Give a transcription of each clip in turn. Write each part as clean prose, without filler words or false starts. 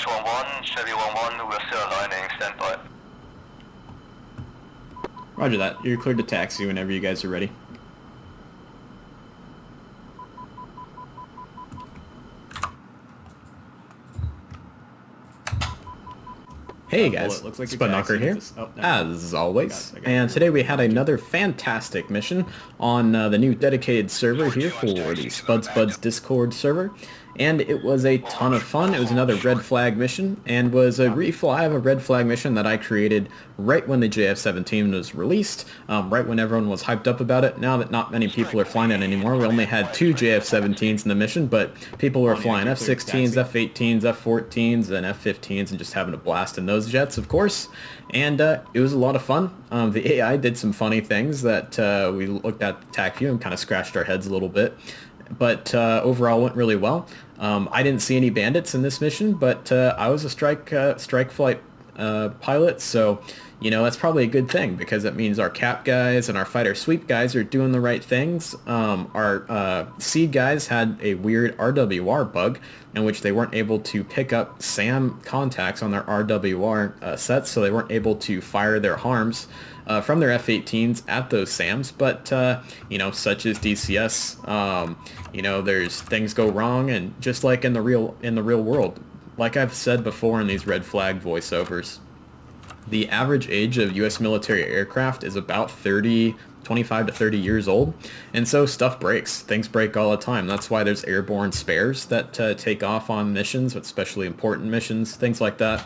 1-1, Chevy 1-1, we're still aligning, stand by. Roger that. You're cleared to taxi whenever you guys are ready. Hey guys, looks like Spudknocker here, oh, as always, I got and today we had another fantastic mission on the new dedicated server here for the Spuds Discord server, and it was a ton of fun. It was another red flag mission, and was a refly of a red flag mission that I created right when the JF-17 was released, right when everyone was hyped up about it. Now that not many people are flying it anymore, we only had 2 JF-17s in the mission, but people were flying F-16s, F-18s, F-14s, and F-15s, and just having a blast in those jets, of course. And it was a lot of fun. The AI did some funny things that we looked at the TAC view and kind of scratched our heads a little bit. But overall went really well. I didn't see any bandits in this mission, but I was a strike flight pilot, so you know that's probably a good thing, because that means our cap guys and our fighter sweep guys are doing the right things. Our seed guys had a weird RWR bug in which they weren't able to pick up SAM contacts on their RWR sets, so they weren't able to fire their harms from their F-18s at those SAMs. But you know, such as DCS, you know, there's things go wrong, and just like in the real world, like I've said before in these red flag voiceovers, the average age of U.S. military aircraft is about 25 to 30 years old, and so stuff breaks. Things break all the time. That's why there's airborne spares that take off on missions, especially important missions, things like that,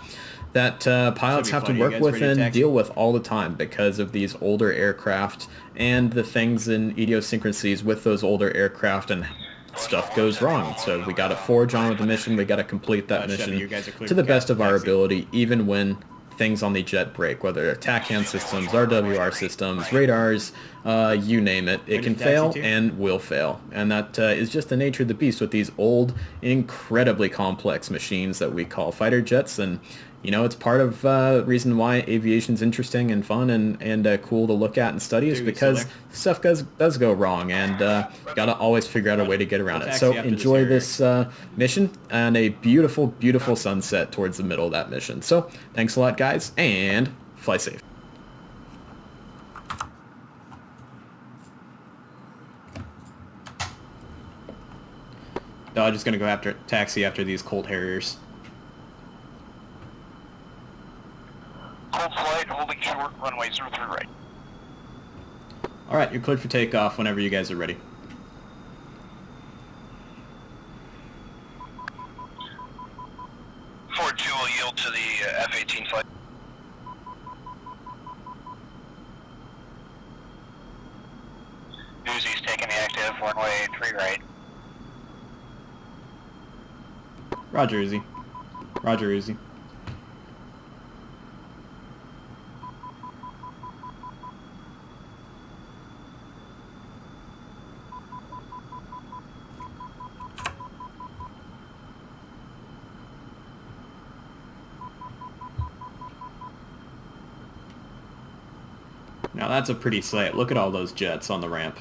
that pilots have to work with and deal with all the time because of these older aircraft and the things and idiosyncrasies with those older aircraft, and stuff goes wrong. So we got to forge on with the mission. We got to complete that mission to the best of our ability, even when things on the jet break, whether they're TACAN systems, RWR systems, radars, you name it. It can fail and will fail. And that is just the nature of the beast with these old, incredibly complex machines that we call fighter jets. And you know, it's part of the reason why aviation's interesting and fun and cool to look at and study, is because stuff does go wrong, and gotta always figure out a way to get around it. So enjoy this mission, and a beautiful, beautiful sunset towards the middle of that mission. So thanks a lot, guys, and fly safe. Dodge is going to go after taxi after these Colt Harriers. Cold flight, holding short, runway 03 right. Alright, you're cleared for takeoff whenever you guys are ready. Ford 2 will yield to the F-18 flight. Uzi's taking the active, runway 3 right. Roger, Uzi. Roger, Uzi. Now that's a pretty sight. Look at all those jets on the ramp.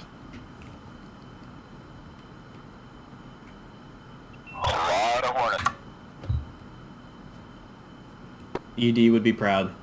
A lot of Hornets. ED would be proud.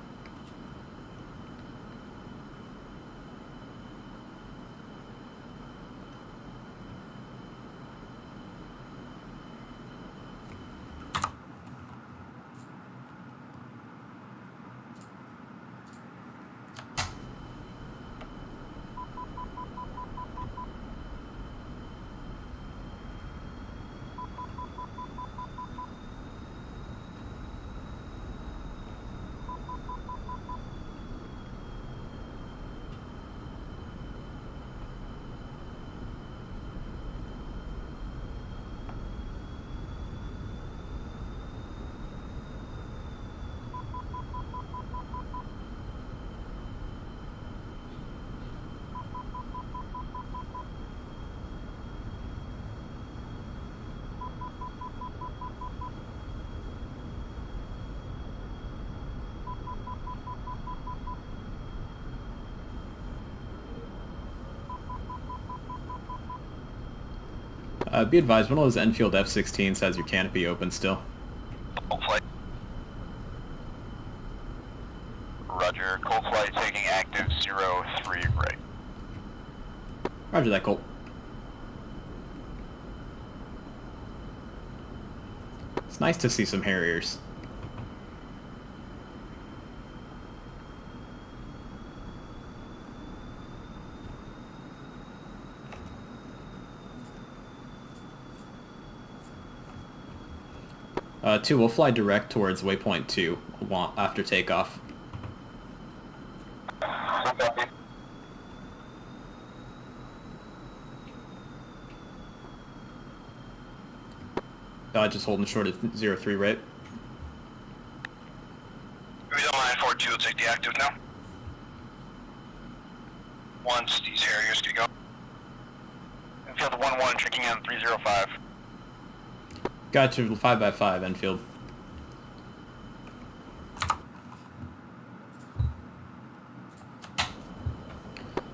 Be advised, one of those Enfield F-16s has your canopy open still. Cold flight. Roger that, Colt. It's nice to see some Harriers. Two, we'll fly direct towards waypoint 2 after takeoff. Just holding short at 03, right? We don't mind 4-2 will take the active now. Once these Harriers get going. Enfield 1-1 checking in 305. Gotcha, 5x5, Enfield.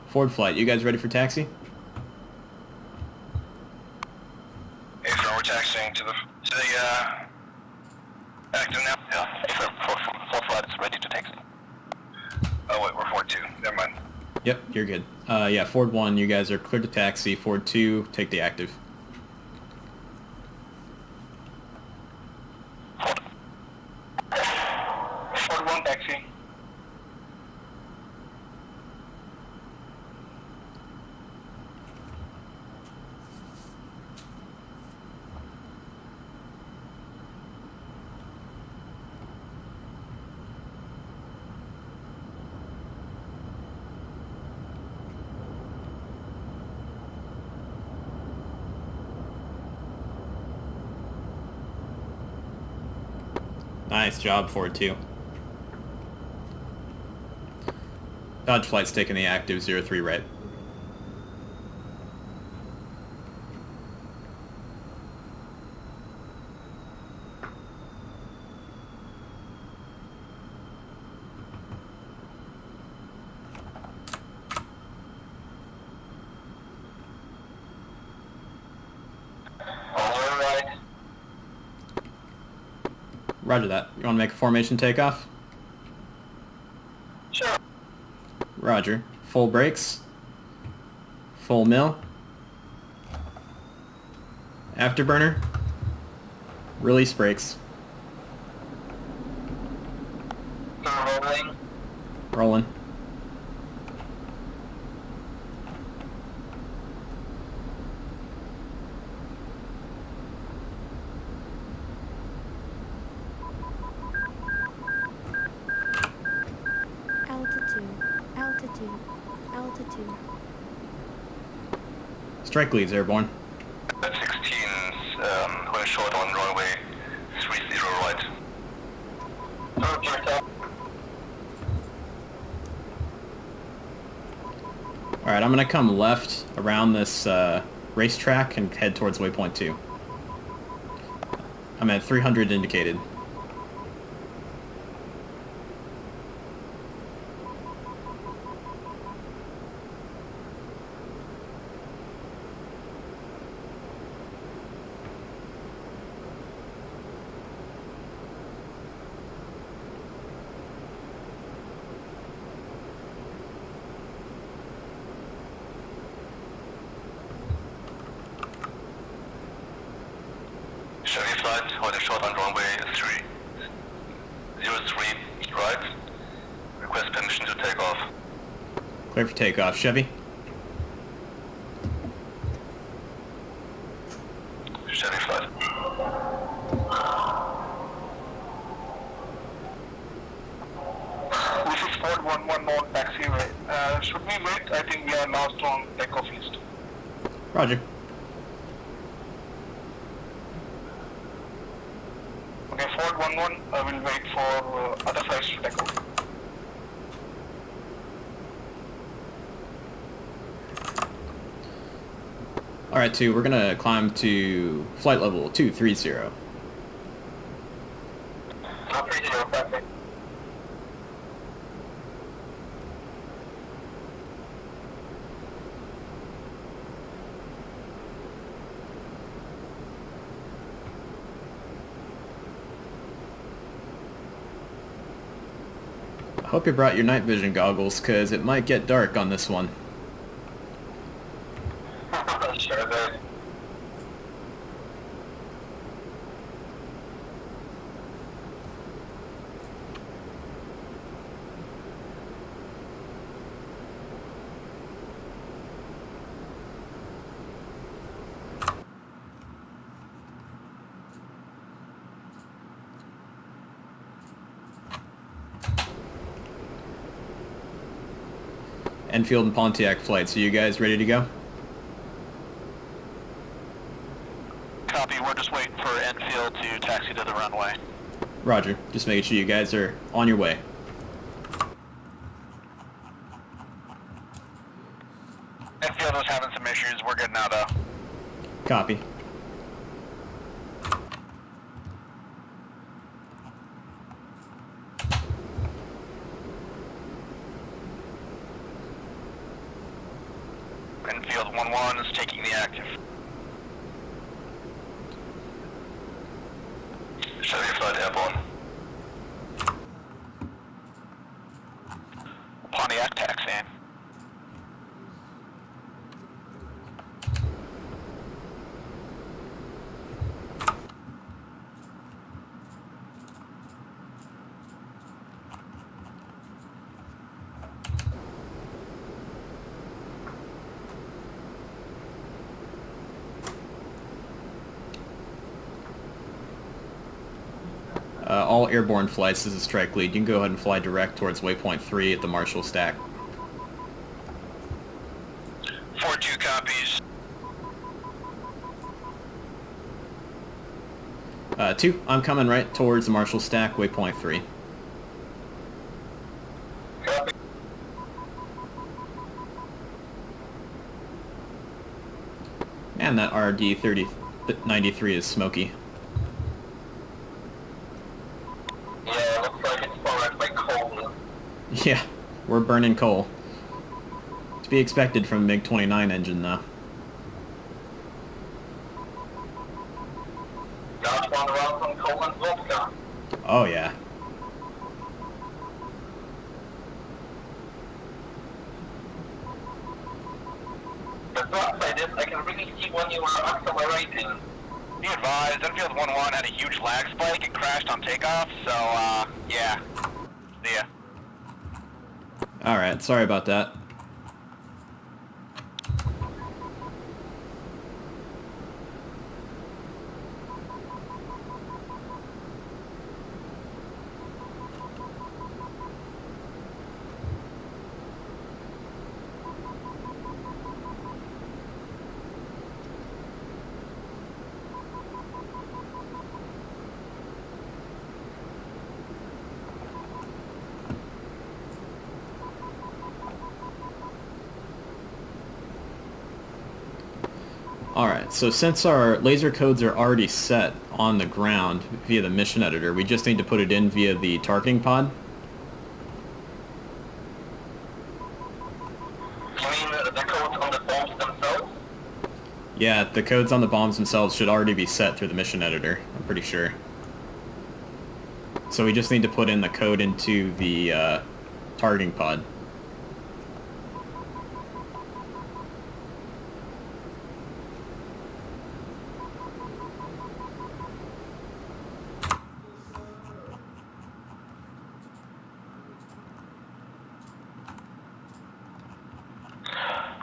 Forward flight, you guys ready for taxi? We're taxiing to the active now. Yeah, full flight is ready to taxi. Oh wait, we're 4-2. Never mind. Yep, you're good. Yeah, Ford 1, you guys are cleared to taxi. Ford 2, take the active. Ford 1 taxi. Nice job, Ford 2. Dodge flight's taking the active 03 right. Roger that. You want to make a formation takeoff? Sure. Roger. Full brakes. Full mill. Afterburner. Release brakes. Rolling. Rolling. Altitude. Strike leads airborne. 16, going short on runway 30 right. Alright, I'm going to come left around this racetrack and head towards waypoint 2. I'm at 300 indicated. Chevy flight, holding short on runway 03 right. Request permission to take off. Clear for takeoff. Chevy? Chevy flight. This is Ford 1-1 on taxiway. Should we wait? I think we are last on takeoff list. Roger. Okay, Ford 1-1, I will wait for other flights to take off. Alright, 2, we're going to climb to flight level 230. 230, perfect. I hope you brought your night vision goggles, because it might get dark on this one. Sure, good. Enfield and Pontiac flights. Are you guys ready to go? Copy, we're just waiting for Enfield to taxi to the runway. Roger. Just making sure you guys are on your way. Enfield was having some issues, we're good now though. Copy. Enfield 1-1 is taking the active. Show your flight airborne. Pontiac taxiing. All airborne flights, this is strike lead. You can go ahead and fly direct towards waypoint 3 at the Marshall Stack. 4-2 copies. 2, I'm coming right towards the Marshall Stack, waypoint 3. Copy. Man, that RD 3093 is smoky. Yeah, looks like it's powered by coal. Yeah, we're burning coal. To be expected from a MiG-29 engine, though. Got one around from coal and vodka. Oh, yeah. The plus side is I can really see when you are accelerating. Be advised, Enfield 1-1 had a huge lag spike and crashed on takeoff, so, yeah. See ya. Alright, sorry about that. Alright, so since our laser codes are already set on the ground via the mission editor, we just need to put it in via the targeting pod. You mean the codes on the bombs themselves? Yeah, the codes on the bombs themselves should already be set through the mission editor, I'm pretty sure. So we just need to put in the code into the targeting pod.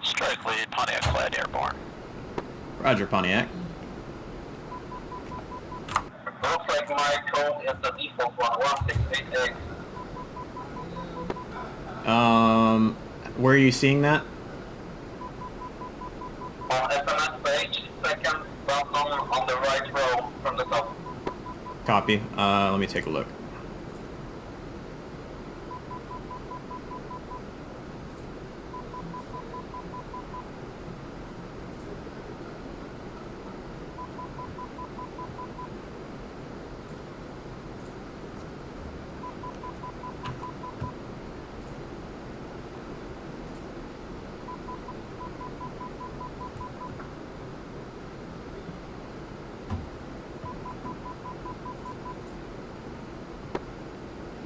Strike lead, Pontiac flight airborne. Roger, Pontiac. Looks like my code is the default one, 1688. Where are you seeing that? On SMS page, second bottom on the right row from the top. Copy. Let me take a look.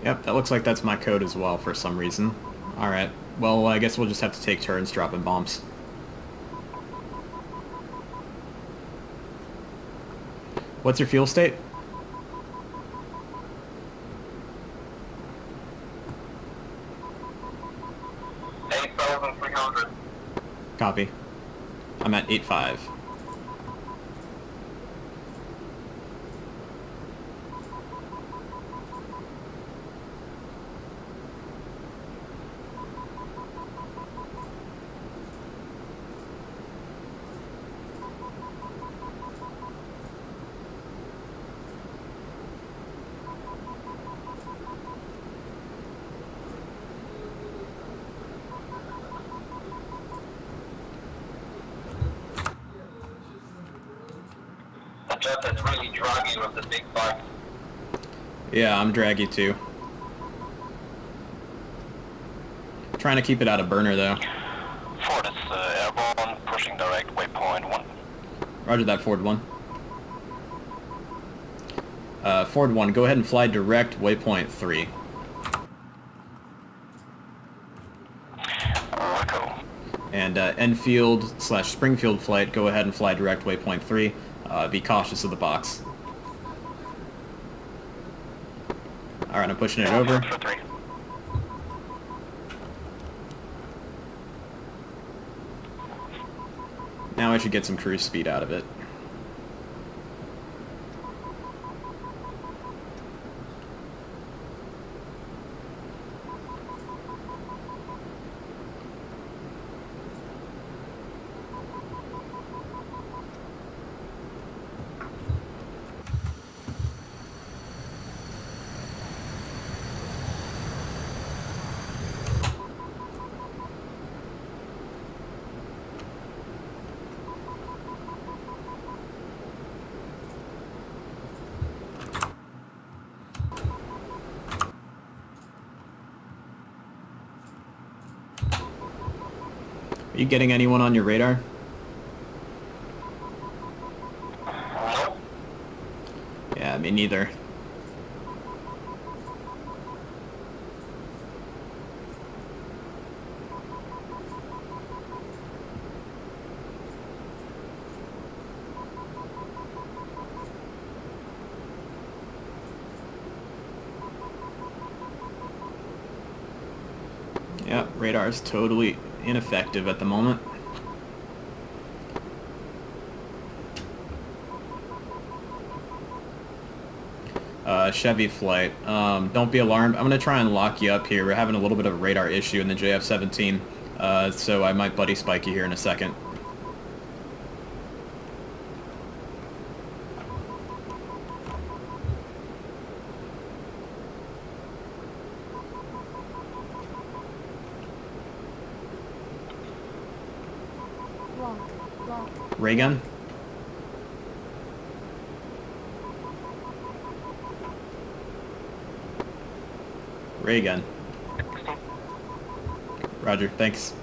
Yep, that looks like that's my code as well for some reason. Alright, well I guess we'll just have to take turns dropping bombs. What's your fuel state? 8,300. Copy. I'm at 8.5. The jet is really draggy with the big bike. Yeah, I'm draggy too. Trying to keep it out of burner though. Ford is airborne, pushing direct, waypoint 1. Roger that, Ford 1. Ford 1, go ahead and fly direct, waypoint 3. Echo. And Enfield/Springfield flight, go ahead and fly direct, waypoint 3. Be cautious of the box. Alright, I'm pushing it over. For 3. Now I should get some cruise speed out of it. Are you getting anyone on your radar? Nope. Yeah, me neither. Yeah, radar is totally ineffective at the moment. Chevy flight. Don't be alarmed. I'm going to try and lock you up here. We're having a little bit of a radar issue in the JF-17, so I might buddy spike you here in a second. Ray gun? Ray gun. Roger, thanks.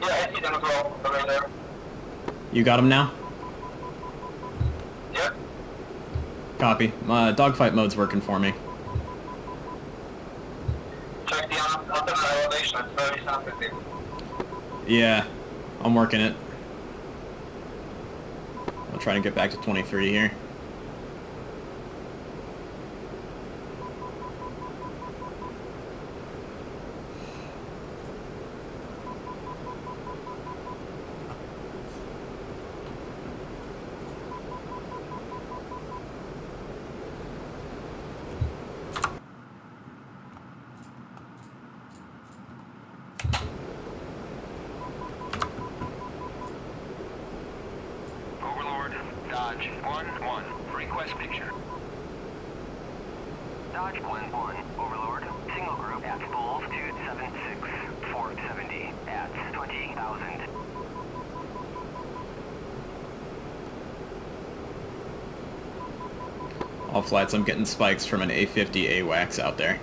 Yeah, I see them as well. They're right there. You got him now? Yep. Copy. Dogfight mode's working for me. Check the alternate elevation. It's very sensitive. Yeah, I'm working it. I'll try to get back to 23 here. Dodge 1-1, request picture. Dodge 1-1, Overlord, single group at Bulls 276, 470 at 20,000. All flights, I'm getting spikes from an A50 AWACS out there.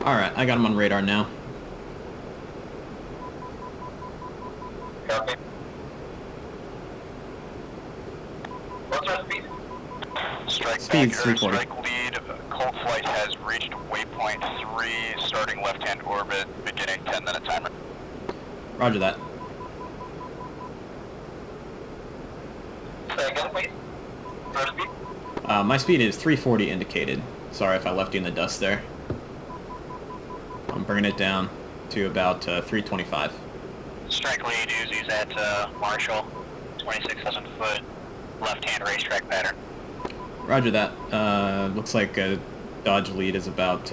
Alright, I got him on radar now. Copy. What's our speed? Strike Speed, back, 340. strike lead. Cold flight has reached waypoint 3, starting left-hand orbit, beginning 10-minute timer. Roger that. Say again, please. First speed. My speed is 340 indicated. Sorry if I left you in the dust there. I'm bringing it down to about 325. Strike lead Uzis at Marshall, 26,000 foot, left-hand racetrack pattern. Roger that. Looks like Dodge lead is about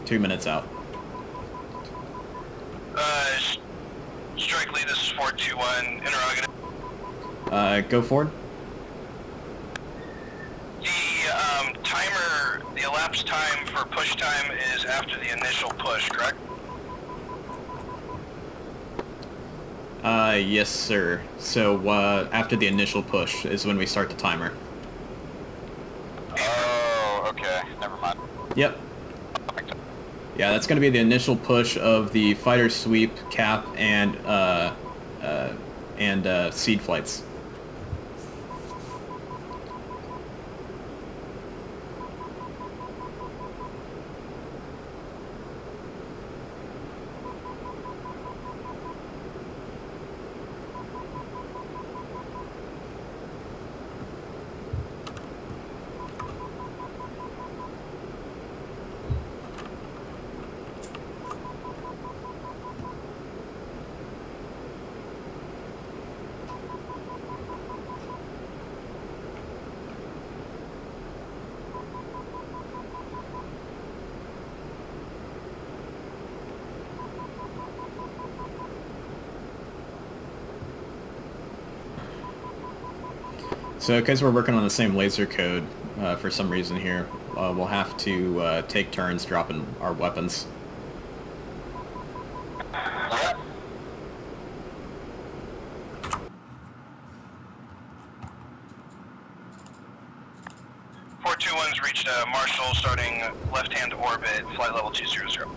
2 minutes out. Strike lead, this is 421, interrogative. Go forward. The timer, the elapsed time for push time is after the initial push, correct? Yes, sir. So, after the initial push is when we start the timer. Oh, okay. Never mind. Yep. Yeah, that's going to be the initial push of the fighter sweep, cap, and seed flights. So, because we're working on the same laser code for some reason here, we'll have to take turns dropping our weapons. Yeah. 421's reached Marshall, starting left-hand orbit, flight level 200.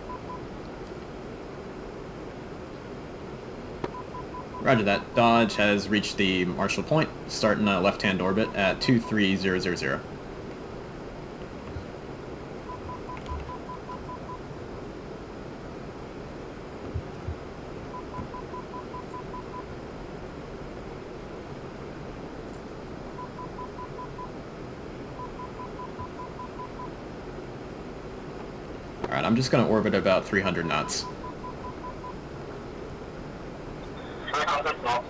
Roger that. Dodge has reached the Marshall point, starting left-hand orbit at 23000. Alright, I'm just going to orbit about 300 knots. 300 knots.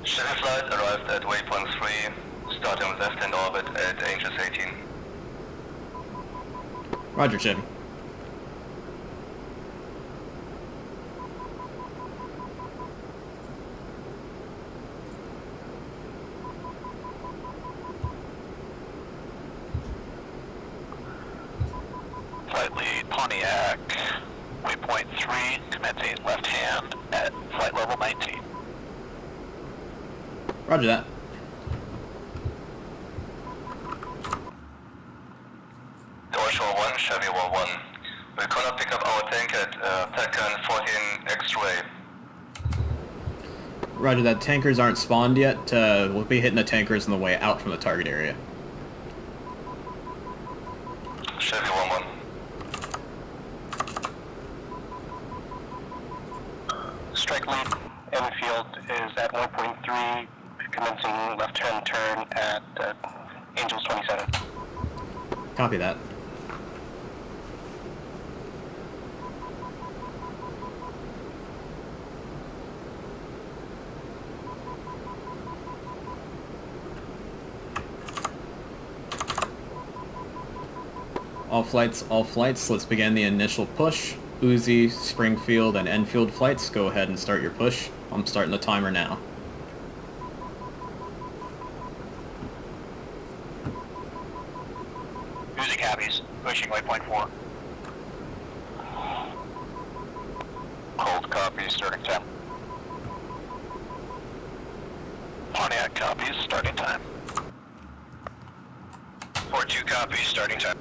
Chevy flight arrived at waypoint 3, starting left-hand orbit at Angels 18. Roger, Chevy. Flight lead Pontiac, waypoint 3, commencing left hand at flight level 19. Roger that. Dorsal 1, Chevy 1. We cannot pick up our tank at Pelican 14 X-ray. Roger that. Tankers aren't spawned yet. We'll be hitting the tankers on the way out from the target area. Chevy 1. Strike lead Enfield is at 1.3, commencing left-hand turn at Angels 27. Copy that. All flights, let's begin the initial push. Uzi, Springfield, and Enfield flights, go ahead and start your push. I'm starting the timer now. Uzi copies, pushing waypoint 4. Cold copies, starting time. Pontiac copies, starting time. 4-2 copies, starting time.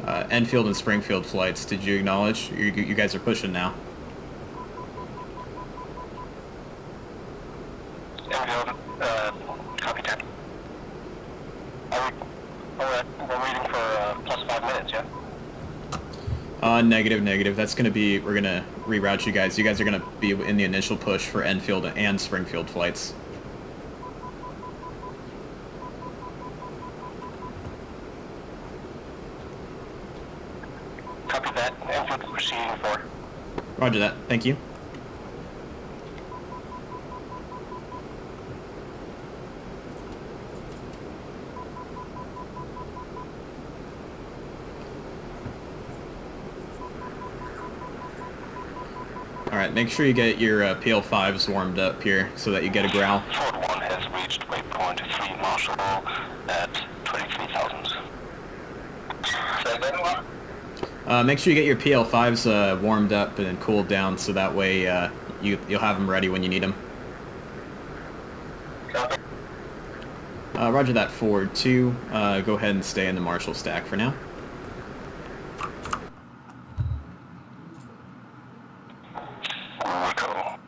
Enfield and Springfield flights, did you acknowledge? You guys are pushing now. Enfield, copy 10. We're waiting for plus 5 minutes, yeah? Negative. That's gonna be, we're gonna reroute you guys. You guys are gonna be in the initial push for Enfield and Springfield flights. Copy that. Enfield proceeding 4. Roger that. Thank you. Alright, make sure you get your PL5s warmed up here so that you get a growl. Ford 1 has reached waypoint 3 marshallable at 23,000. Say again, what? Make sure you get your PL5s warmed up and cooled down so that way you'll have them ready when you need them. Copy. Roger that, Ford 2. Go ahead and stay in the Marshall stack for now. Rico.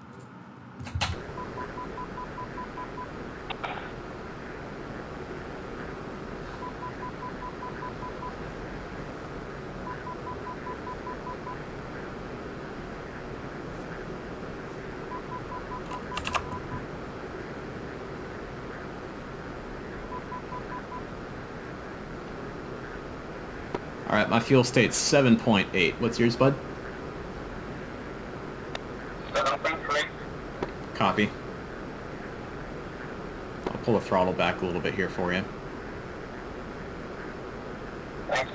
Alright, my fuel state's 7.8. What's yours, bud? 7.3. Copy. I'll pull the throttle back a little bit here for you. Thanks.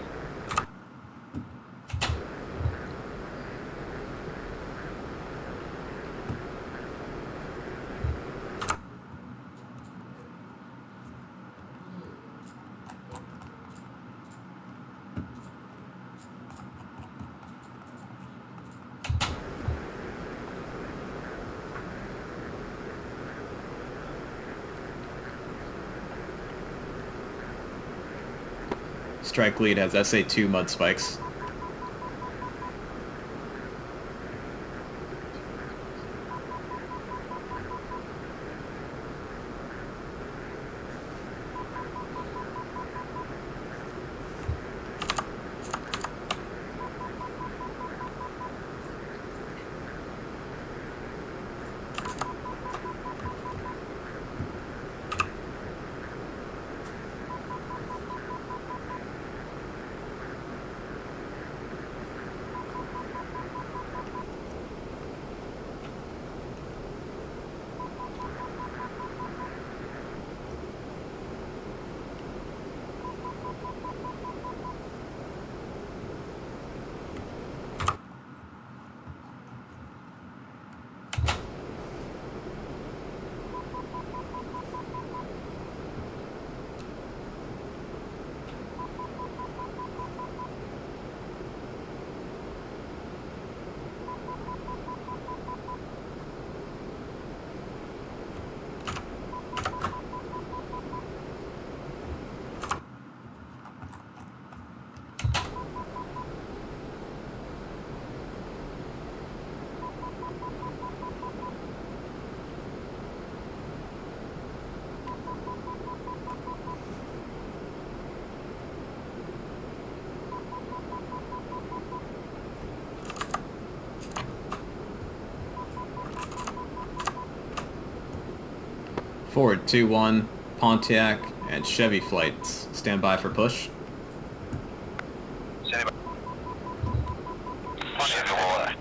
Strike lead has SA2 mud spikes. Ford 2-1, Pontiac, and Chevy flights. Stand by for push. Standing by. Chevy will,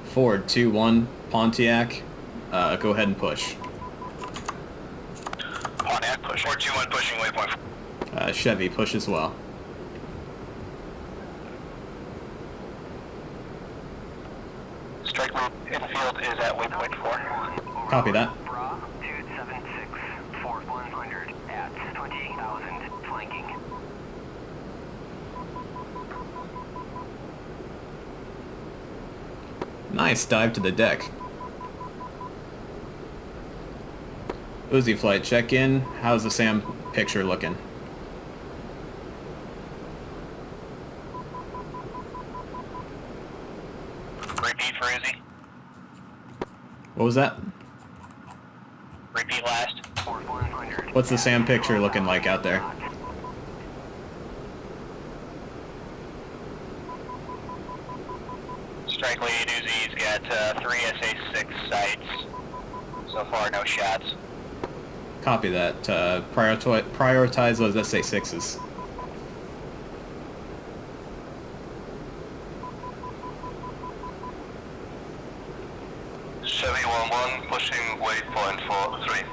Ford 2-1, Pontiac, go ahead and push. Pontiac push. Ford 2-1 pushing waypoint. Chevy push as well. Strike loop infield is at waypoint 4. Copy that. Bra 276, Ford 100 at 28,000, flanking. Nice dive to the deck. Uzi flight, check in. How's the SAM picture looking? Repeat for Uzi. What was that? Repeat last. What's the SAM picture looking like out there? Strike lead, Uzi's got 3 SA-6 sights. So far, no shots. Copy that. Prioritize those SA-6s. Chevy 1-1, pushing waypoint for 3.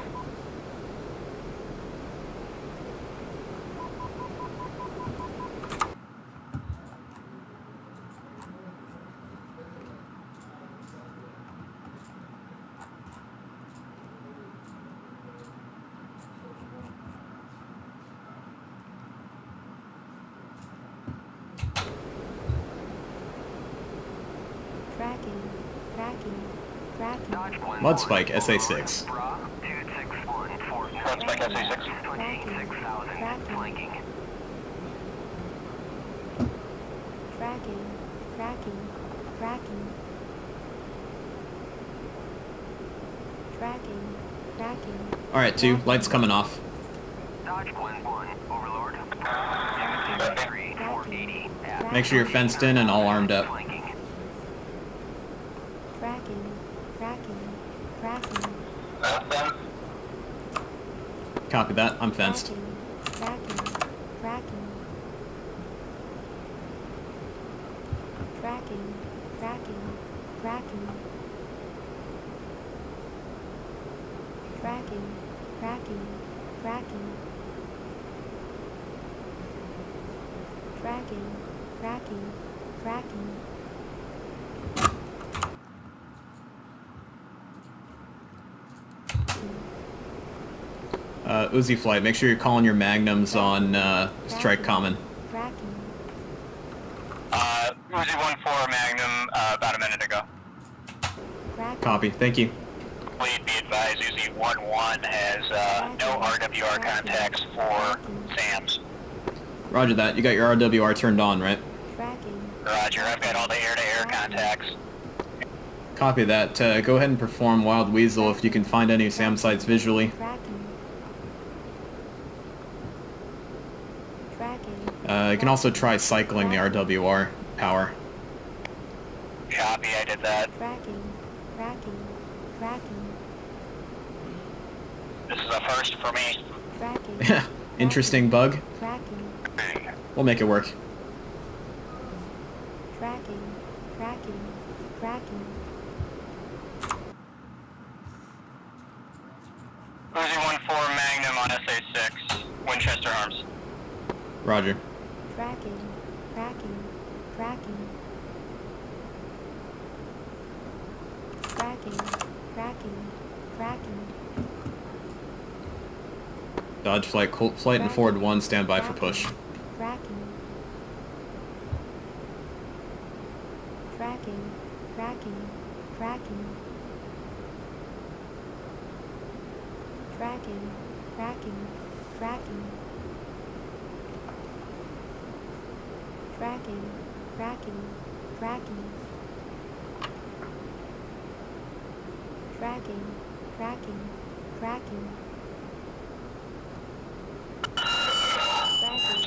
Mudspike SA-6. Mudspike SA-6. Alright, 2. Lights coming off. Make sure you're fenced in and all armed up. Copy that. I'm fenced. Uzi flight, make sure you're calling your magnums on strike common. Uzi 1-4 Magnum about a minute ago. Copy, thank you. Lead, be advised, Uzi 1-1 has no RWR contacts for SAMs. Roger that. You got your RWR turned on, right? Roger, I've got all the air-to-air contacts. Copy that. Go ahead and perform Wild Weasel if you can find any SAM sites visually. You can also try cycling the RWR power. Copy, I did that. This is a first for me. Interesting bug. We'll make it work. Uzi 1-4 Magnum on SA-6, Winchester Arms. Roger. Dodge flight, Colt flight, and forward 1, stand by for push.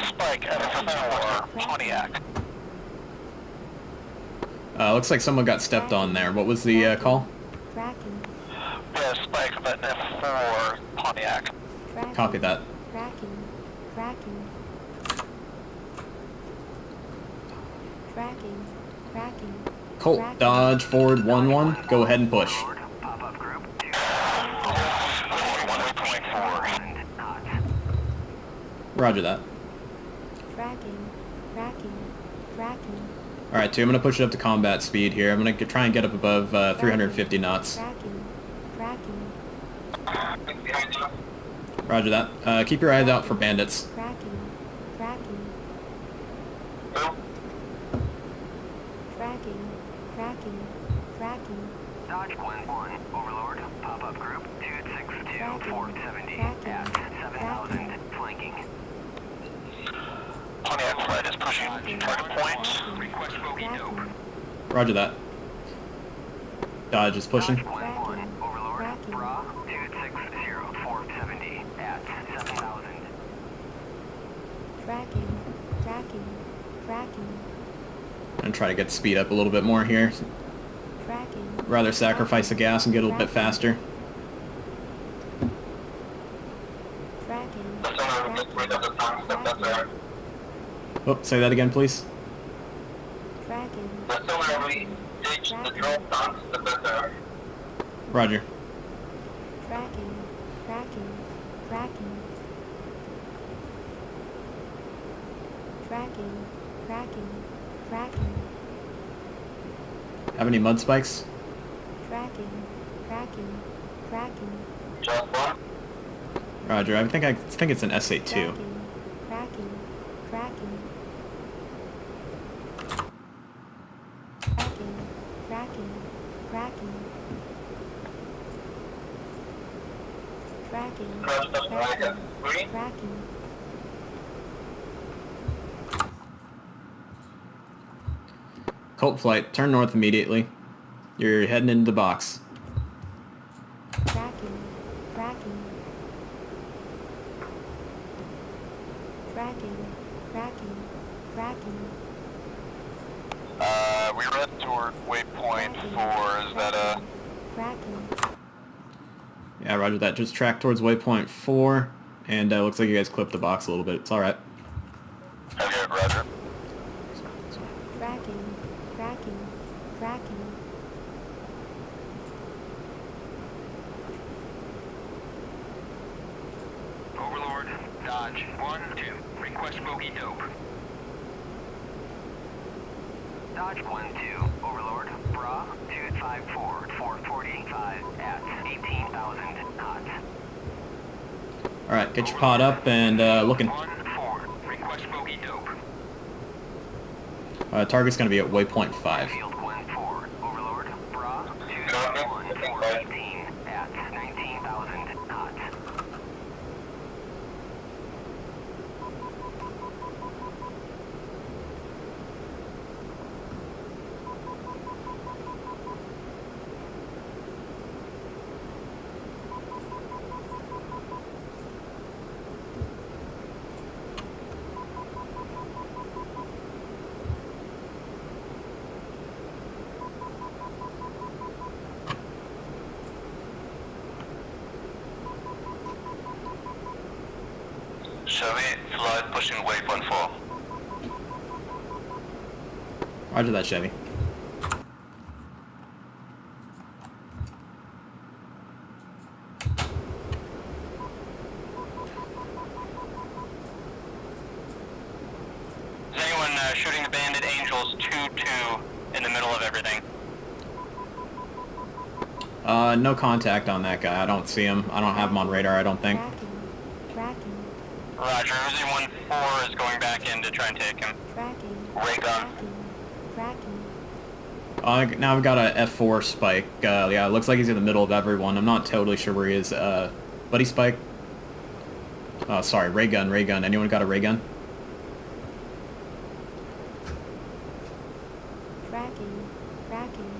Spike F4 Pontiac. Looks like someone got stepped on there. What was the call? Yeah, Spike F4 Pontiac. Copy that. Colt, dodge, forward 1-1. Go ahead and push. Roger that. Alright, 2, I'm going to push it up to combat speed here. I'm going to try and get up above 350 knots. Roger that. Keep your eyes out for bandits. Tracking. Dodge 1-1, Overlord, pop-up group 262-470 at 7,000, flanking. Pontiac flight is pushing target point. Request bogey dope. Roger that. Dodge is pushing. Dodge 1-1, Overlord, Bra 260-470 at 7,000. Tracking. Tracking. Tracking. And try to get speed up a little bit more here. Tracking. Rather sacrifice the gas and get a little bit faster. Tracking. The sooner we get rid of the tanks, the better. Oh, say that again, please. Tracking. The sooner we ditch the drone tanks, the better. Roger. Tracking. Tracking. Tracking. Tracking. Tracking. Tracking. Have any mud spikes? Tracking. Tracking. Tracking. Just one. Roger. I think it's an SA2. Tracking. Tracking. Tracking. Tracking. Tracking. Tracking. Tracking. Crush the flag. Green. Tracking. Colt flight, turn north immediately. You're heading into the box. Tracking. Tracking. Tracking. Tracking. Tracking. We're heading toward waypoint 4. Is that Tracking. Yeah, roger that. Just track towards waypoint 4, and looks like you guys clipped the box a little bit. It's alright. Okay, roger. Tracking. Tracking. Tracking. Overlord, Dodge 1-2, request bogey dope. Dodge 1-2, Overlord, Bra 254-445 at 18,000 knots. Alright, get your pod up and looking. 1-4, request bogey dope. Target's going to be at waypoint 5. Field 1-4, Overlord, Bra 251-418 at 19,000 knots. Chevy, flight pushing waypoint 4. Roger that, Chevy. Is anyone shooting the bandit Angels 2-2 in the middle of everything? No contact on that guy. I don't see him. I don't have him on radar, I don't think. Tracking. Tracking. Roger, Uzi 1-4 is going back in to try and take him. Tracking. Ray gun. Tracking. Tracking. Now I've got a F4 spike. Yeah, it looks like he's in the middle of everyone. I'm not totally sure where he is. Buddy spike? Oh, sorry, ray gun, ray gun. Anyone got a ray gun? Tracking. Tracking.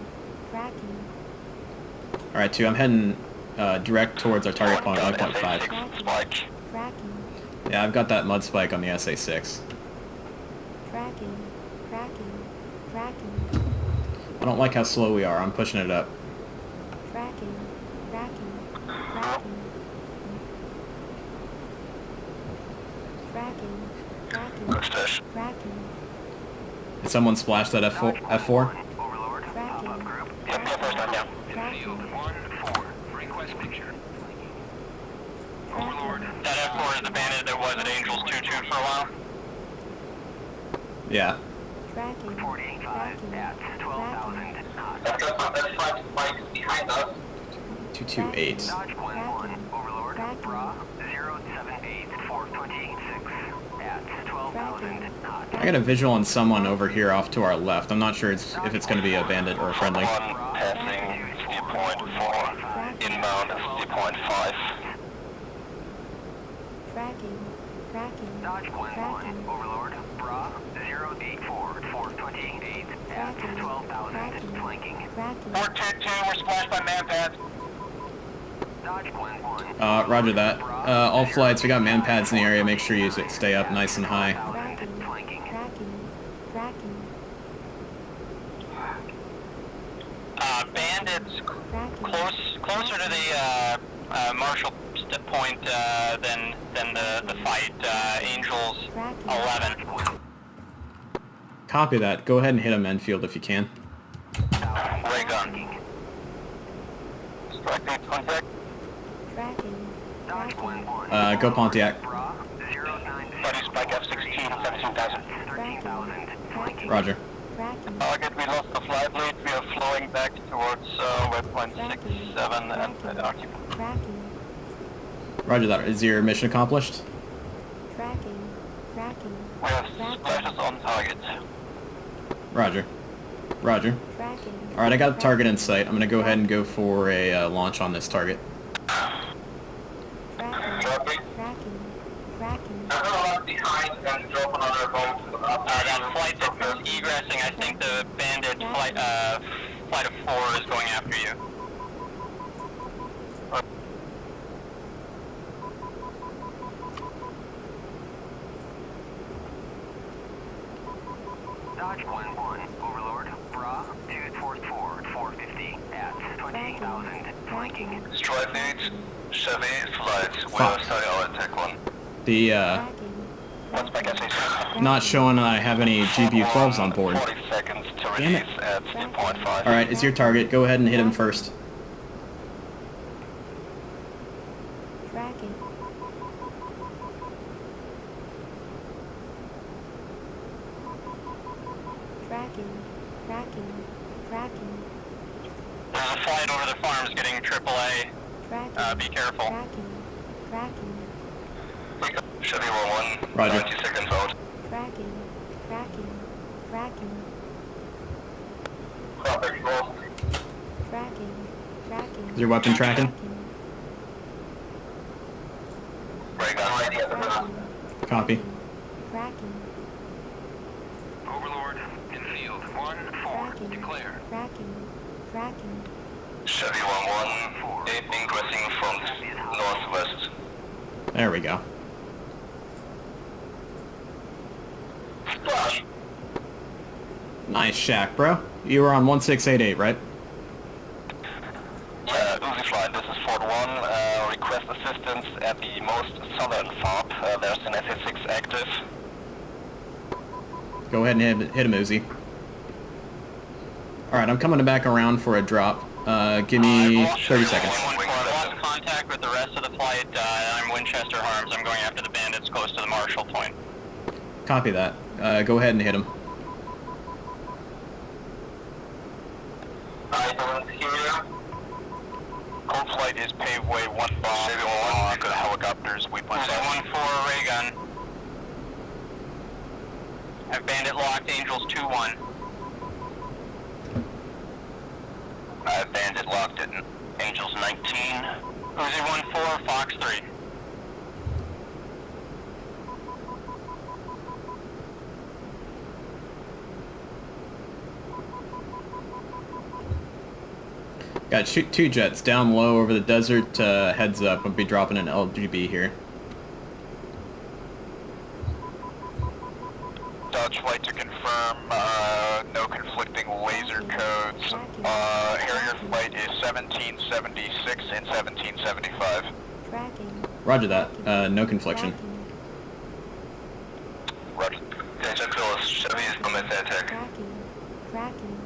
Tracking. Alright, 2, I'm heading direct towards our target point, waypoint 5. Spike. Tracking. Yeah, I've got that mud spike on the SA6. Tracking. Tracking. Tracking. I don't like how slow we are. I'm pushing it up. Tracking. Tracking. Tracking. Tracking. Tracking. Mustache. Tracking. Did someone splash that F4? Overlord, Tracking. pop-up group. Yep, first time down. Field 1-4, request picture. Overlord, That F4 is the bandit that was at Angels 2-2 for a while. Yeah. Tracking. 48.5 at 12,000 knots. That's five spikes behind us. 228. Dodge 1-1, Overlord, Bra 078-426 at 12,000 12,000 knots. I got a visual on someone over here off to our left. I'm not sure if it's going to be a bandit or a friendly. One passing steer point 4, inbound steer point 5. Tracking. Tracking. Dodge Glen 1, Tracking. Overlord, Bra, 084, 428 at 12,000, flanking. Tracking. 422, we're splashed by manpads. Dodge Glen 1. Roger that. All flights, we got man pads in the area. Make sure you stay up nice and high. Tracking. Flanking. Tracking. Tracking. Bandits Tracking. closer to the Marshall point than the fight. Angels 11. Copy that. Go ahead and hit him Enfield if you can. Ray gun. Strike team contact. Tracking. Dodge Glen Tracking. 1. Go Pontiac. Bra, 090. Buddy Spike F-16, 17,000. 13,000, flanking. Roger. Tracking. Target, we lost the flight lead. We are flowing back towards waypoint 67 and RTP. Tracking. Roger that. Is your mission accomplished? Tracking. Tracking. We have splashes on target. Roger. Roger. Tracking. Alright, I got a target in sight. I'm going to go ahead and go for a launch on this target. Tracking. Copy. Tracking. Tracking. I'm gonna lock behind and drop another bomb. That flight that's egressing, I think the bandit flight of 4 is going after you. Dodge Glen 1, Overlord, Bra, 244, 450 at 28,000, flanking. Strike leads, Chevy flights. Fuck. Sorry, I'll attack one. The, Tracking. What's my guess? not showing I have any GPU-12s on board. 40 seconds to Damn it. release at 2.5. Alright, it's your target. Go ahead and hit him first. Tracking. Tracking. Tracking. Tracking. There's a flight over the farms getting AAA. Tracking. Be careful. Tracking. Tracking. Chevy 1, Roger. 90 seconds out. Tracking. Tracking. Tracking. Traffic roll. Tracking. Tracking. Is your weapon tracking? Ray gun ready at the minute. Tracking. Copy. Tracking. Overlord, infield, 1-4, declare. Tracking. Tracking. Chevy 1, ingressing from northwest. There we go. Splash. Nice shack, bro. You were on 1688, right? Uzi flight, this is Fort 1. Request assistance at the most southern FOB. There's an SA-6 active. Go ahead and hit him, Uzi. Alright, I'm coming back around for a drop. Give me 30 seconds. I lost contact with the rest of the flight. I'm Winchester Harms. I'm going after the bandits close to the Marshall point. Copy that. Go ahead and hit him. I don't hear. Cold flight is paveway 1 bomb. Chevy 1, go to helicopters. We point 1-4 ray gun. Have bandit locked. Angels 2-1. Bandit locked at Angels 19. Uzi 1-4, Fox 3. Got two jets down low over the desert. Heads up, I'll be dropping an LGB here. Dodge flight to confirm, no conflicting laser codes. Harrier flight is 1776 and 1775. Tracking. Roger that. No confliction. Roger. Okay, Central Chevy is from attack. Tracking. Tracking.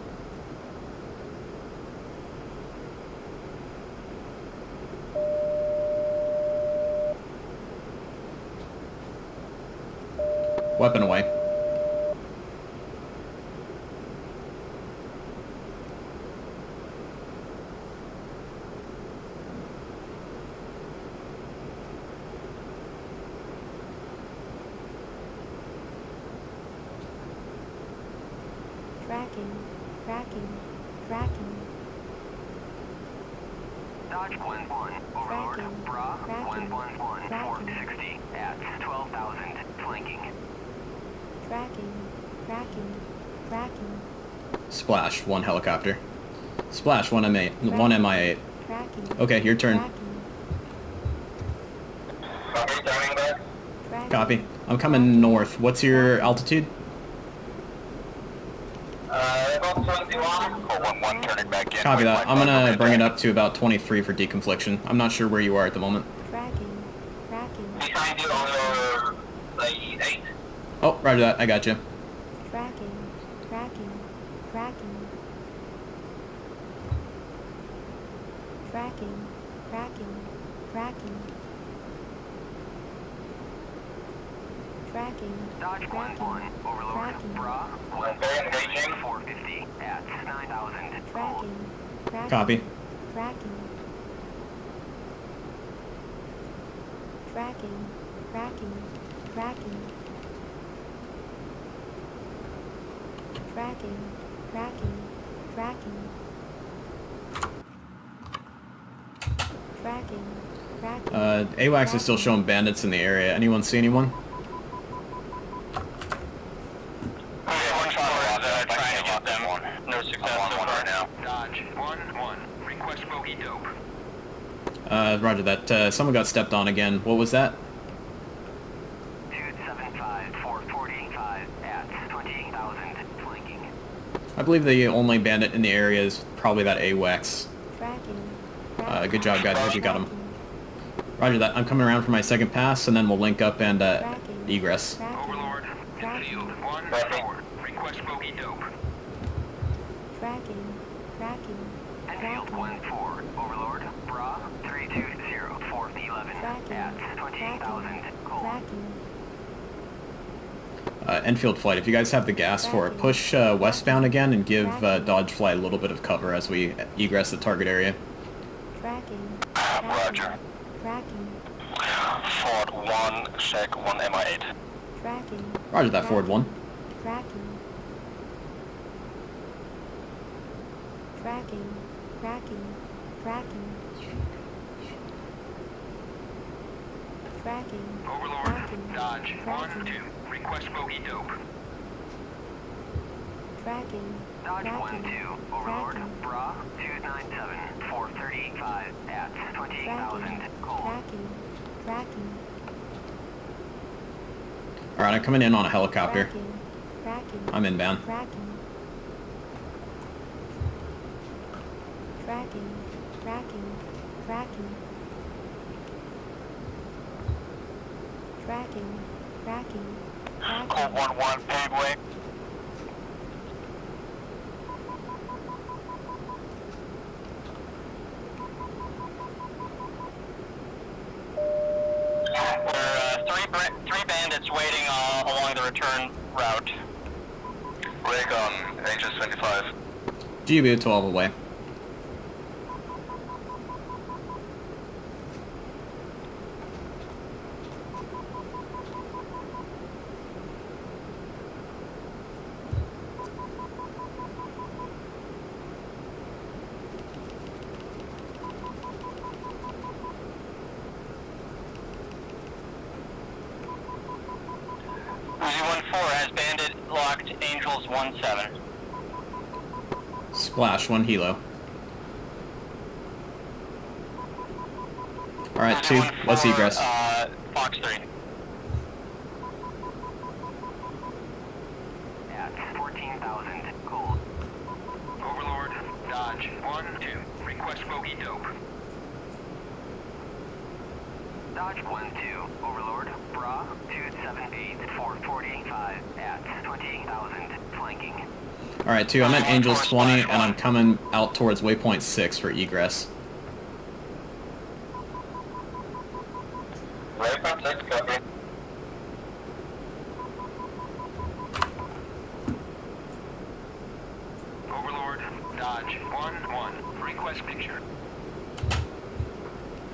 Weapon away. Tracking. Tracking. Tracking. Dodge 1-1, Overlord, Tracking. Bra, Tracking. 111, Tracking. 460 at 12,000, flanking. Tracking. Tracking. Tracking. Splash, 1 helicopter. Splash, 1 M8, 1 MI8. Tracking. Okay, your turn. Tracking. Copy, turning back. Tracking. Copy. I'm coming north. What's your altitude? About 21. Call 1-1, turning back in. Copy that. I'm Waypoint gonna 5, bring it up to about 23 for deconfliction. I'm not sure where you are at the moment. Tracking. Tracking. Behind you on your 8. Oh, roger that. I got you. Tracking. Tracking. Tracking. Tracking. Tracking. Tracking. Tracking. Dodge 1-1, Tracking. Overlord, Tracking. Bra, Okay, engaging. 450 at 9,000, cold. Tracking. Tracking. Copy. Tracking. Tracking. Tracking. Tracking. Tracking. Tracking. Tracking. Tracking. Tracking. AWACS is still showing bandits in the area. Anyone see anyone? Trying to get them. No success so far now. Dodge 1-1, request bogey dope. Roger that. Someone got stepped on again. What was that? 275, 445 at 28,000, flanking. I believe the only bandit in the area is probably that AWACS. Tracking. Good job, guys. I hope you got him. Roger that. I'm coming around for my second pass, and then we'll link up and egress. Overlord, Tracking. infield 1-4, request bogey dope. Tracking. Tracking. Infield Tracking. 1-4, Overlord, Bra, 320, 411 Tracking. at 28,000, cold. Tracking. Enfield flight, if you guys have the gas for it, push westbound again and give Dodge Flight a little bit of cover as we egress the target area. Tracking. Roger. Tracking. Ford 1, check 1 MI8. Tracking. Roger that, Ford 1. Tracking. Tracking. Tracking. Tracking. Tracking. Overlord, Tracking. Dodge Tracking. 1-2, request bogey dope. Tracking. Dodge Tracking. 1-2, Overlord, Tracking. Bra, 297, 435 at 28,000, Tracking. cold. Tracking. Tracking. Alright, I'm coming in on a helicopter. Tracking. Tracking. I'm inbound. Tracking. Tracking. Tracking. Tracking. Tracking. Tracking. Call Tracking. 1-1, paveway. There are three bandits waiting along the return route. Rig on HS-25. GBU 12 away. Uzi 1-4 has bandit locked Angels 1-7. Splash, 1 helo. Alright, 2. Let's egress. Fox 3. At 14,000, cold. Overlord, Dodge 1-2, request bogey dope. Dodge 1-2, Overlord, Bra, 278, 445 at 28,000, flanking. Alright, 2. I'm at Angels 20, and I'm coming out towards waypoint 6 for egress. Waypoint 6, copy. Overlord, Dodge 1-1, request picture.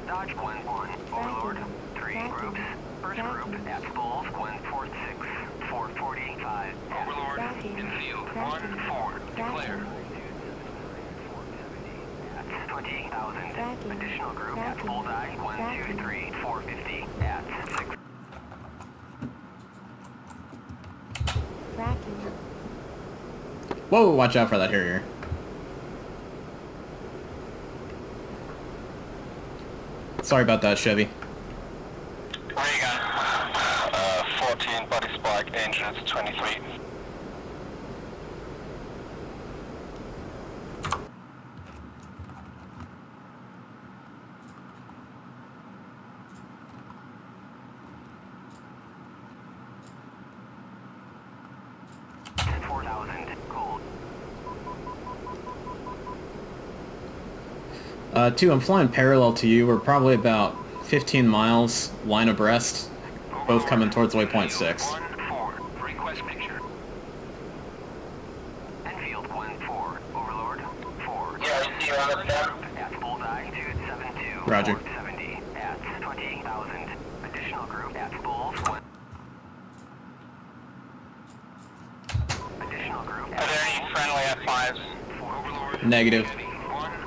Dodge 1-1, Overlord, 3 groups. First group at Bulls 146, 445 at Tracking. infield Tracking. 14 declare. Tracking. At 28,000. Tracking. Additional group at Tracking. bullseye Tracking. 123 450 at 6. Tracking. Whoa, watch out for that Harrier. Sorry about that, Chevy. Where you going? 14 body spike, engines 23. Two, I'm flying parallel to you. We're probably about 15 miles, line abreast, both coming towards waypoint 6. 1-4, request picture. Enfield 1-4, Overlord 4. Yeah, I see you on the stem. At bullseye 272. Roger. 470 at 28,000. Additional group at bulls 1. Additional group Are there any friendly F5s? Overlord. Negative.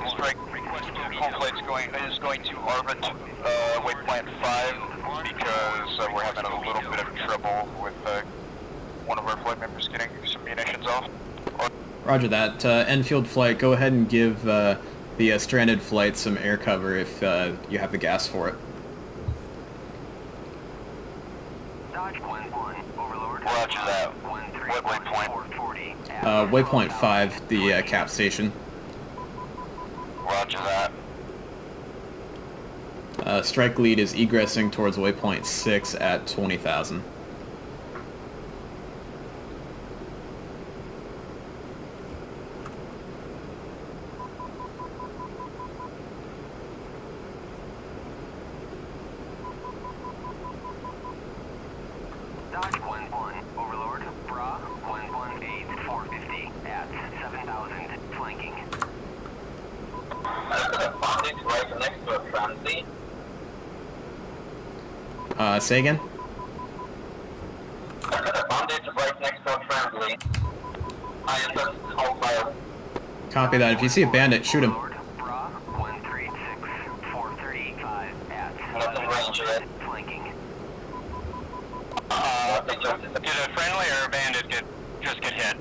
Strike. Is going to orbit waypoint 5 because we're having a little bit of trouble with one of our flight members getting some munitions off. Roger that. Enfield flight, go ahead and give the stranded flight some air cover if you have the gas for it. Dodge 1-1, Overlord. Roger that. 1-3, What waypoint? 440 at Waypoint 5, the cap station. Roger that. Strike lead is egressing towards waypoint 6 at 20,000. Dodge 1-1, Overlord. Bra 118, 450 at 7,000, flanking. It's right next to a transit. Say again? Bandit right next to a transit. I am just all fire. Copy that. If you see a bandit, shoot him. Overlord. Bra 136, 435 at Nothing range yet. flanking. Did a friendly or a bandit just get hit?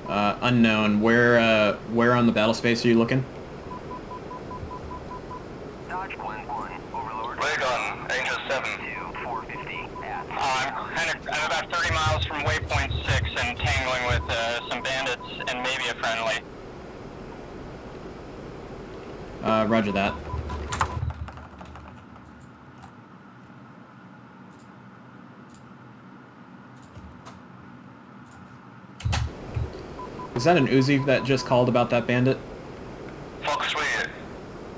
Unknown. Where on the battle space are you looking? Dodge 1-1, Overlord. Rig on Angel 7. 450 at I'm about 30 miles from waypoint 6 and tangling with some bandits and maybe a friendly. Roger that. Is that an Uzi that just called about that bandit? Fox 3,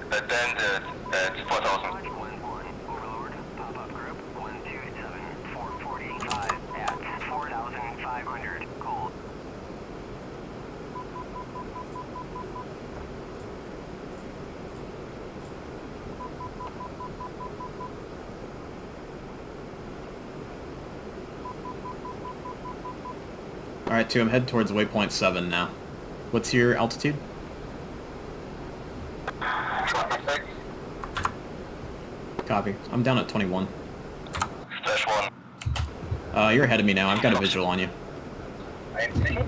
a bandit at 4,000. Dodge 1-1, Overlord. Pop-up group 127, 445 at 4,500, cold. Alright, 2, I'm headed towards waypoint 7 now. What's your altitude? 26. Copy. I'm down at 21. Dash 1. You're ahead of me now. I've got a visual on you. I think.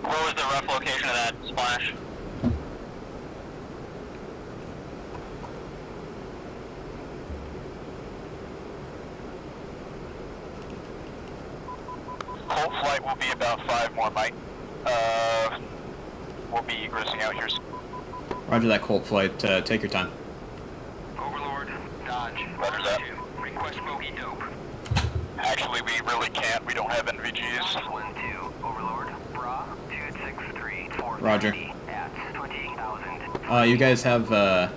What was the rough location of that splash? Cold flight will be about 5 more, Mike. We'll be egressing out here soon. Roger that, Colt flight. Take your time. Overlord. Dodge. Roger that. Request bogey dope. Actually, we really can't. We don't have NVGs. Dodge 1-2, Overlord. Bra 263, 450 Roger. at 28,000. You guys have the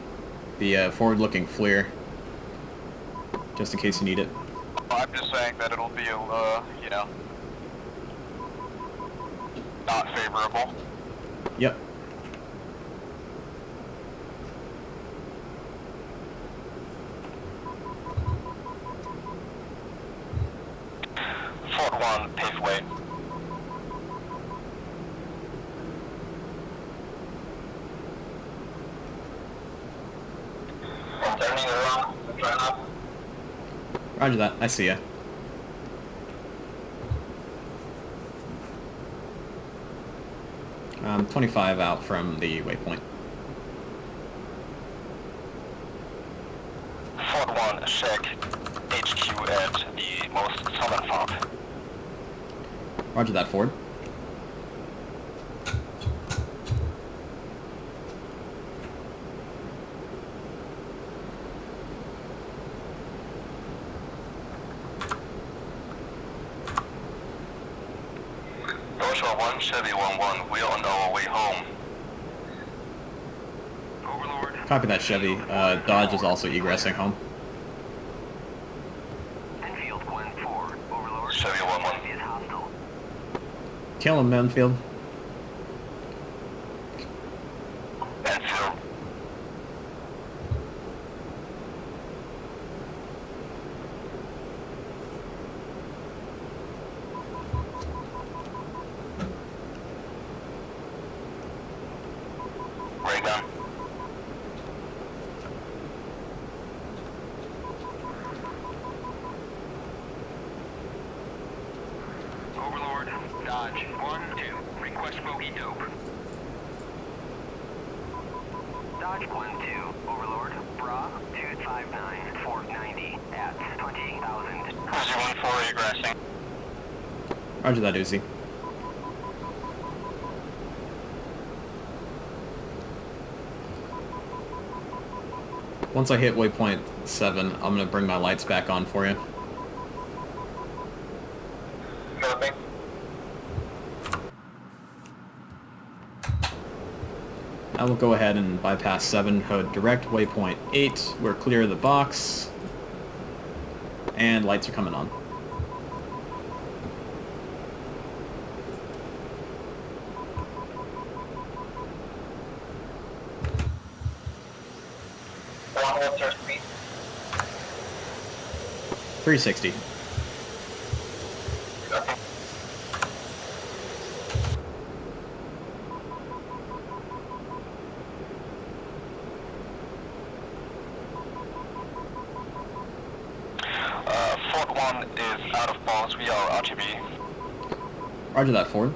forward-looking FLIR, just in case you need it. I'm just saying that it'll be, you know, not favorable. Yep. 1, pave way. Turning around, turn up. Roger that. I see ya. I'm 25 out from the waypoint. Ford 1, check HQ at the most southern fob. Roger that, Ford. Joshua 1, Chevy 1-1, we are on our way home. Overlord. Copy that, Chevy. Dodge is also egressing home. Enfield 1-4. Overlord. Chevy 1-1. Is hostile. Kill him, Enfield. Enfield. Ray gun. Overlord. Dodge 1-2. Request bogey dope. Dodge 1-2. Overlord. Bra 259. 490 at 28,000. Uzi 1-4 egressing. Roger that, Uzi. Once I hit waypoint 7, I'm gonna bring my lights back on for you. Copy. I will go ahead and bypass 7, head direct waypoint 8. We're clear of the box. And lights are coming on. What's your speed? 360. Copy. Ford 1 is out of bounds. We are RTB. Roger that, Ford.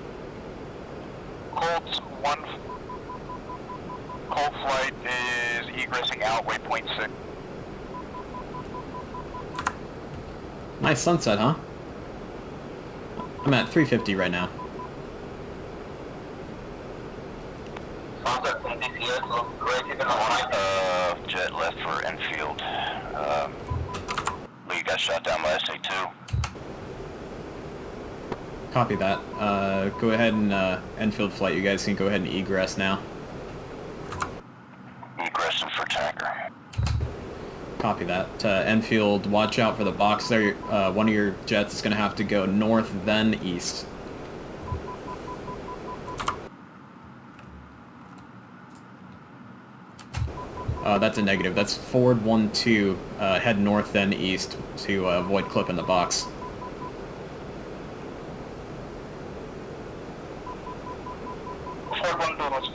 Colt 1. Colt flight is egressing out waypoint 6. Nice sunset, huh? I'm at 350 right now. Sunset from DCS, looks great. Even jet left for Enfield. Lee got shot down by SA2. Copy that. Go ahead and Enfield flight. You guys can go ahead and egress now. Egressing for tanker. Copy that. Enfield, watch out for the box there. One of your jets is going to have to go north, then east. That's a negative. That's Ford 1-2. Head north, then east to avoid clipping the box. Ford 1 bonus.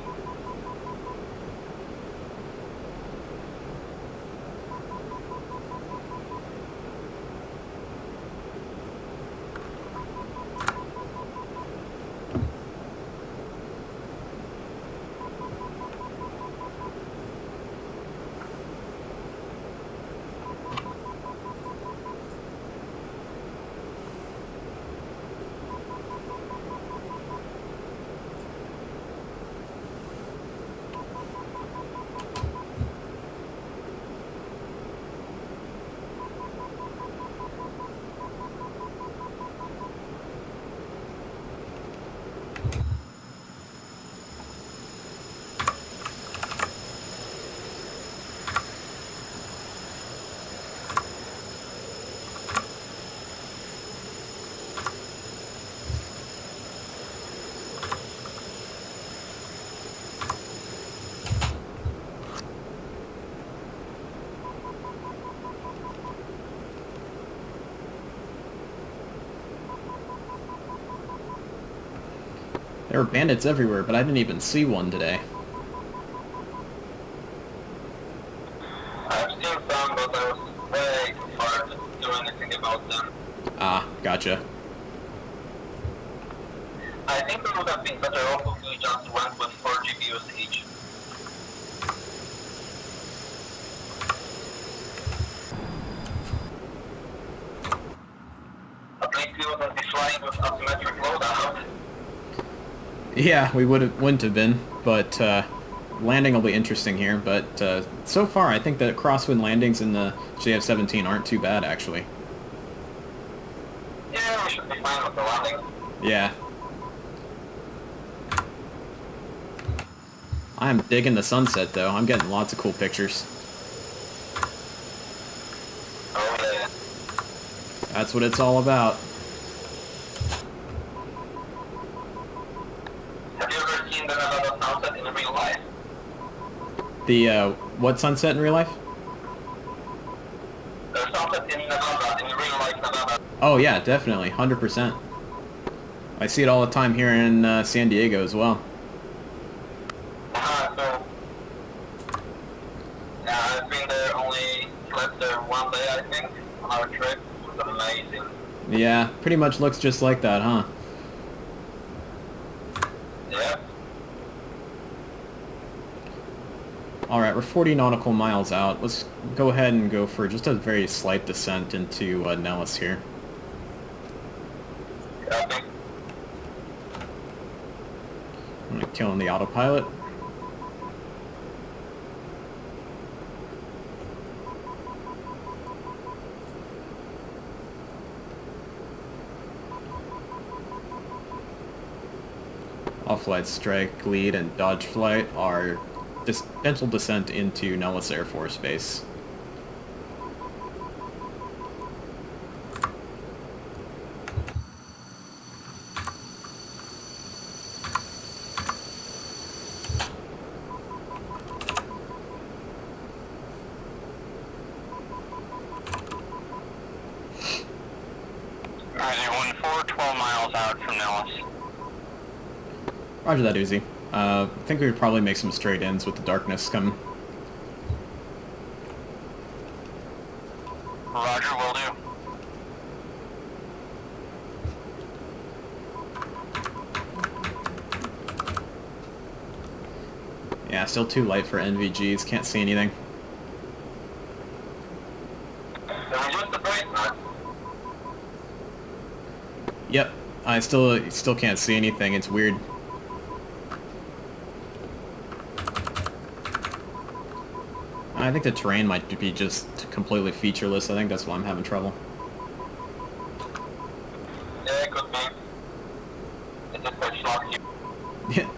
There were bandits everywhere, but I didn't even see one today. I've seen some, but I was way too far to do anything about them. Ah, gotcha. I think we would have been better off if we just went with 4 GPUs each. At least we wouldn't be flying with asymmetric loadout. Yeah, we wouldn't have been, but landing will be interesting here. But so far, I think the crosswind landings in the JF-17 aren't too bad, actually. Yeah, we should be fine with the landing. Yeah. I'm digging the sunset, though. I'm getting lots of cool pictures. Oh yeah. That's what it's all about. Have you ever seen the Nevada sunset in real life? The, what sunset in real life? The sunset in Nevada, in real life Nevada. Oh, yeah, definitely. 100%. I see it all the time here in San Diego as well. So... Yeah, I've been there only, slept there one day I think, on our trip. It was amazing. Yeah, pretty much looks just like that, huh? Yeah. Alright, we're 40 nautical miles out. Let's go ahead and go for just a very slight descent into Nellis here. Copy. I'm gonna kill the autopilot. Off-flight strike, lead, and dodge flight are potential descent into Nellis Air Force Base. Roger, 1-4, 12 miles out from Nellis. Roger that, Uzi. I think we would probably make some straight ins with the darkness coming. Roger, will do. Yeah, still too light for NVGs. Can't see anything. Reduce the brightness. Yep, I still can't see anything. It's weird. I think the terrain might be just completely featureless. I think that's why I'm having trouble. Yeah, it could be. It's just quite schlocky.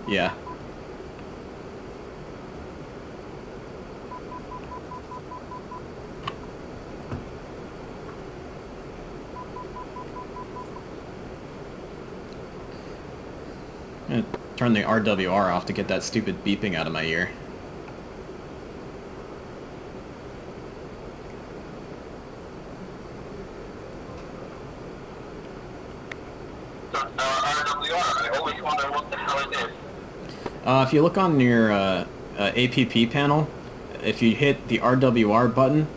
Yeah. I'm gonna turn the RWR off to get that stupid beeping out of my ear. So, RWR, I always wonder what the hell it is. If you look on your APP panel, if you hit the RWR button,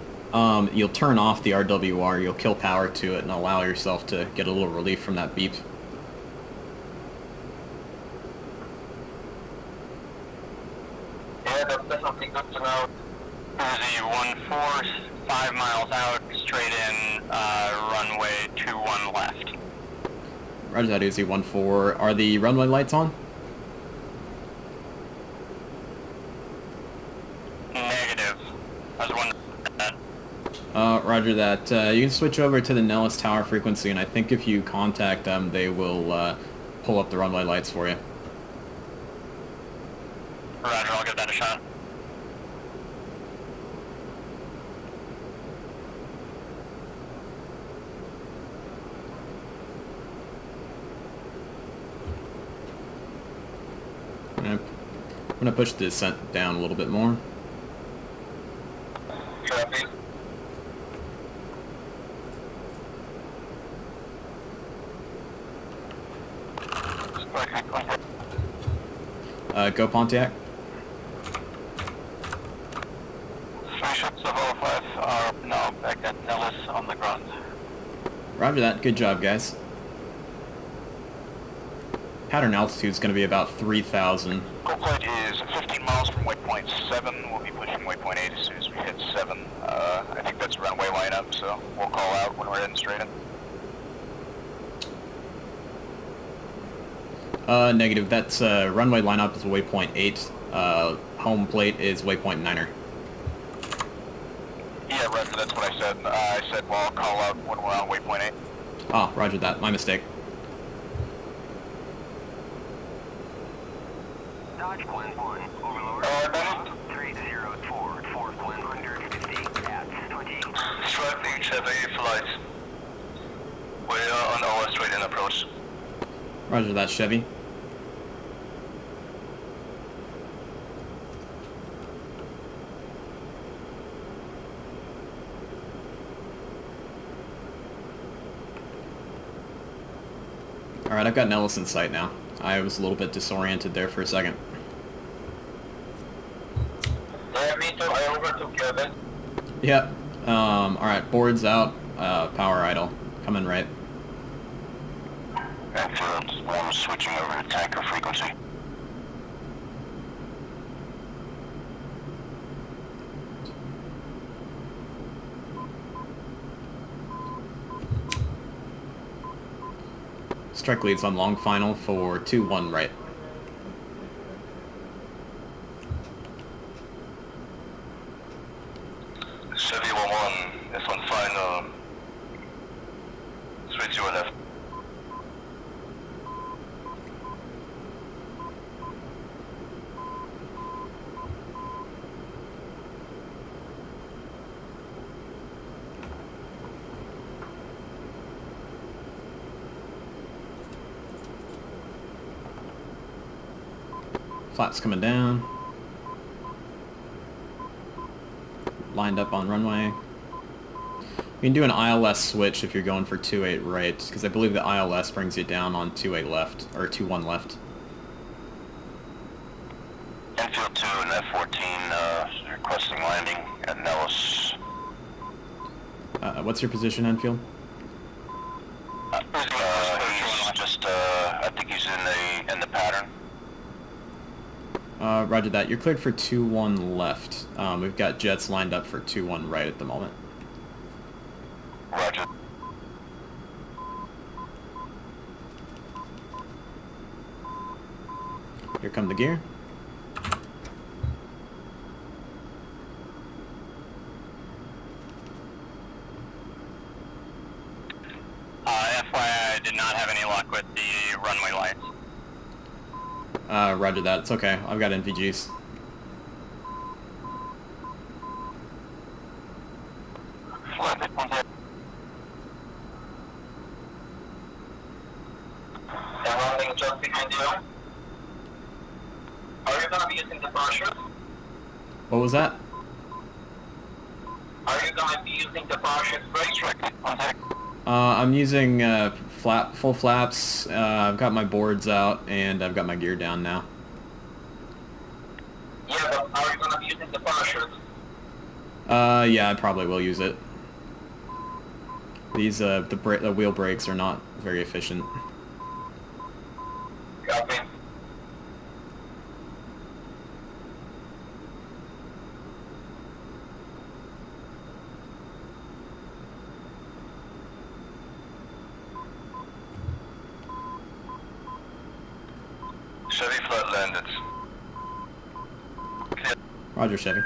you'll turn off the RWR, you'll kill power to it and allow yourself to get a little relief from that beep. Yeah, that's definitely good to know. The 1-4, 5 miles out, straight in, runway 21 left. Roger that, Uzi 1-4. Are the runway lights on? Negative. I was wondering that. Roger that. You can switch over to the Nellis Tower frequency, and I think if you contact them, they will pull up the runway lights for you. Roger, I'll give that a shot. I'm gonna push the descent down a little bit more. Copy. Go Pontiac. 3 ships of 05 are now back at Nellis on the ground. Roger that. Good job, guys. Pattern altitude is going to be about 3,000. Goal flight is 15 miles from waypoint 7. We'll be pushing waypoint 8 as soon as we hit 7. I think that's runway lineup, so we'll call out when we're heading straight in. Negative. That's runway lineup is waypoint 8. Home plate is waypoint 9er. Yeah, Roger, that's what I said. I said, well, I'll call out when we're on waypoint 8. Ah, roger that. My mistake. Dodge Glen 1, Overlord. 304, 4 Glen 150 at 20. Striking Chevy flights. We are on our straight in approach. Roger that, Chevy. Alright, I've got Nellis in sight now. I was a little bit disoriented there for a second. Yeah, me too. I overtook Kevin. Yep. Alright, boards out, power idle. Coming right. Backfield, I'm switching over to tanker frequency. Strike leads on long final for 2-1 right. Chevy 11 is on final. Switch your left. Flaps coming down. Lined up on runway. You can do an ILS switch if you're going for 2-8 right, because I believe the ILS brings you down on 2-8 left, or 2-1 left. Enfield 2 and F-14 requesting landing at Nellis. What's your position, Enfield? He's just, I think he's in the pattern. Roger that. You're cleared for 2-1 left. We've got jets lined up for 2-1 right at the moment. Roger. Here come the gear. FYI, I did not have any luck with the runway lights. Roger that. It's okay. I've got NVGs. Landing just behind you. Are you going to be using the parachute? What was that? Are you going to be using the parachute brake? I'm using full flaps. I've got my boards out and I've got my gear down now. Yeah, but are you going to be using the parachute? Yeah, I probably will use it. These the wheel brakes are not very efficient. Copy. Chevy flat landed. Clear. Roger, Chevy.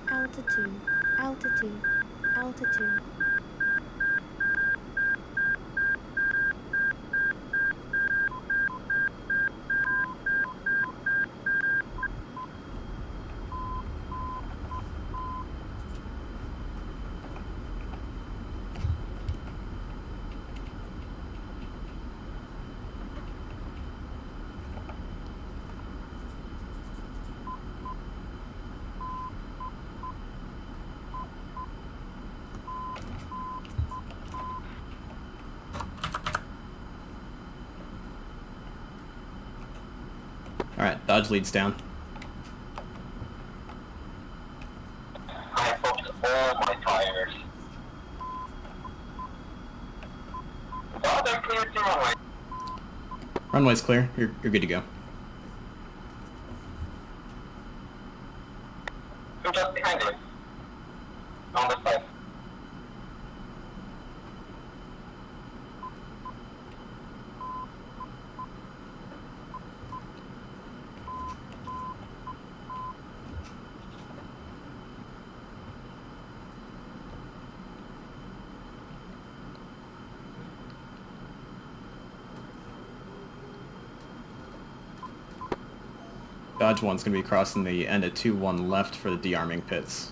Altitude, altitude, altitude. Alright, Dodge leads down. I focus all my tires. Oh, they're clear to runway. Runway's clear. You're good to go. I'm just behind you. On the side. Dodge 1's going to be crossing the end of 2-1 left for the de-arming pits.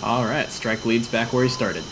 Alright, Strike leads back where he started.